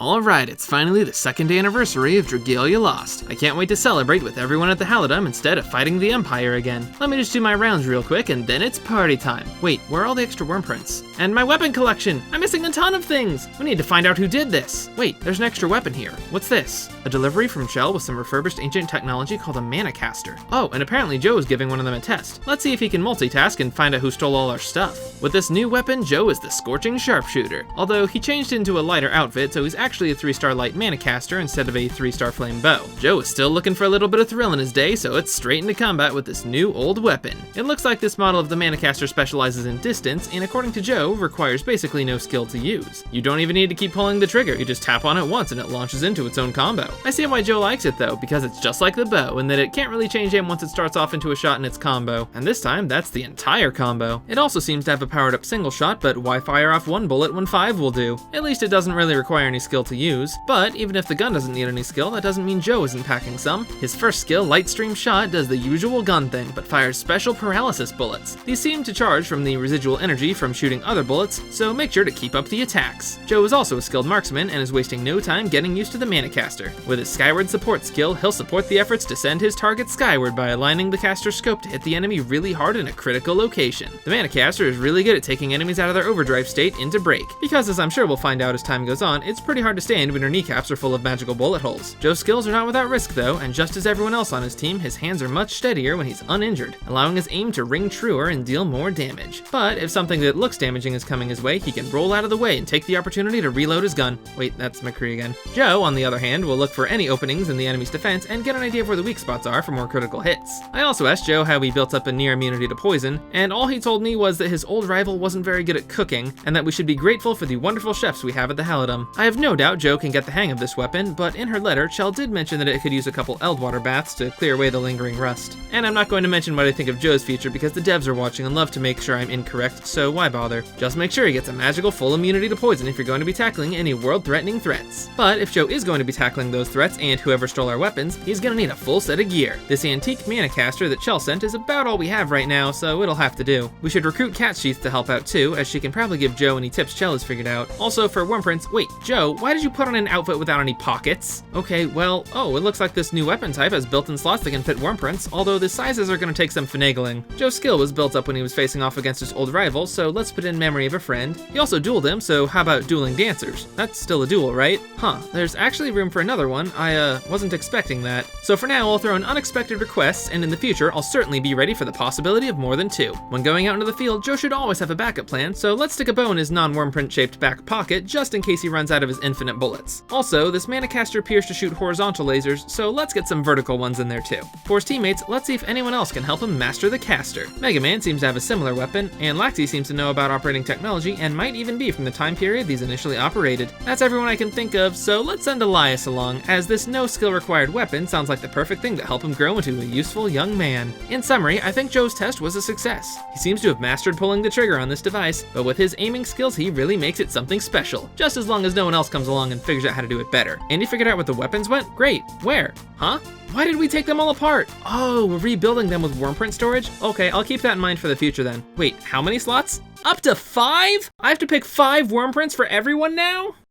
Alright, it's finally the second anniversary of Dragalia Lost. I can't wait to celebrate with everyone at the Halidom instead of fighting the Empire again. Let me just do my rounds real quick and then it's party time. Wait, where are all the extra worm prints? And my weapon collection! I'm missing a ton of things! We need to find out who did this. Wait, there's an extra weapon here. What's this? A delivery from Shell with some refurbished ancient technology called a mana caster. Oh, and apparently Joe is giving one of them a test. Let's see if he can multitask and find out who stole all our stuff. With this new weapon, Joe is the scorching Sharpshooter. Although he changed into a lighter outfit, so he's actually a 3-star light mana caster instead of a 3-star flame bow. Joe is still looking for a little bit of thrill in his day, so it's straight into combat with this new old weapon. It looks like this model of the mana caster specializes in distance, and according to Joe, requires basically no skill to use. You don't even need to keep pulling the trigger, you just tap on it once and it launches into its own combo. I see why Joe likes it though, because it's just like the bow, in that it can't really change aim once it starts off into a shot in its combo, and this time that's the entire combo. It also seems to have a powered up single shot, but why fire off one bullet when 5 will do? At least it doesn't really require any skill to use, but even if the gun doesn't need any skill, that doesn't mean Joe isn't packing some. His first skill, Light Stream Shot, does the usual gun thing, but fires special paralysis bullets. These seem to charge from the residual energy from shooting other bullets, so make sure to keep up the attacks. Joe is also a skilled marksman and is wasting no time getting used to the mana caster. With his skyward support skill, he'll support the efforts to send his target skyward by aligning the caster's scope to hit the enemy really hard in a critical location. The mana caster is really good at taking enemies out of their overdrive state into break, because as I'm sure we'll find out as time goes on, it's pretty hard to stand when your kneecaps are full of magical bullet holes. Joe's skills are not without risk though, and just as everyone else on his team, his hands are much steadier when he's uninjured, allowing his aim to ring truer and deal more damage. But if something that looks damaging is coming his way, he can roll out of the way and take the opportunity to reload his gun. Wait, that's McCree again. Joe, on the other hand, will look for any openings in the enemy's defense and get an idea of where the weak spots are for more critical hits. I also asked Joe how he built up a near immunity to poison, and all he told me was that his old rival wasn't very good at cooking, and that we should be grateful for the wonderful chefs we have at the Halidom. I have no doubt Joe can get the hang of this weapon, but in her letter, Chell did mention that it could use a couple Eldwater baths to clear away the lingering rust. And I'm not going to mention what I think of Joe's future because the devs are watching and love to make sure I'm incorrect, so why bother? Just make sure he gets a magical full immunity to poison if you're going to be tackling any world-threatening threats. But if Joe is going to be tackling those threats and whoever stole our weapons, he's gonna need a full set of gear. This antique mana caster that Chell sent is about all we have right now, so it'll have to do. We should recruit Cat Sheath to help out too, as she can probably give Joe any tips Chell has figured out. Also for worm prints, wait, Joe, why did you put on an outfit without any pockets? Okay, well, oh, it looks like this new weapon type has built-in slots that can fit worm prints, although the sizes are gonna take some finagling. Joe's skill was built up when he was facing off against his old rival, so let's put in memory of a friend. He also dueled him, so how about dueling dancers? That's still a duel, right? Huh, there's actually room for another one. I wasn't expecting that. So for now, I'll throw in unexpected requests, and in the future, I'll certainly be ready for the possibility of more than 2. When going out into the field, Joe should always have a backup plan, so let's stick a bow in his non-worm print shaped back pocket just in case he runs out of his infinite bullets. Also, this mana caster appears to shoot horizontal lasers, so let's get some vertical ones in there too. For his teammates, let's see if anyone else can help him master the caster. Mega Man seems to have a similar weapon, and Laxi seems to know about operating technology and might even be from the time period these initially operated. That's everyone I can think of, so let's send Elias along, as this no skill required weapon sounds like the perfect thing to help him grow into a useful young man. In summary, I think Joe's test was a success. He seems to have mastered pulling the trigger on this device, but with his aiming skills he really makes it something special, just as long as no one else comes along and figures out how to do it better. And he figured out what the weapons went? Great. Where? Huh? Why did we take them all apart? Oh, we're rebuilding them with worm print storage? Okay, I'll keep that in mind for the future then. Wait, how many slots? Up to 5? I have to pick 5 worm prints for everyone now?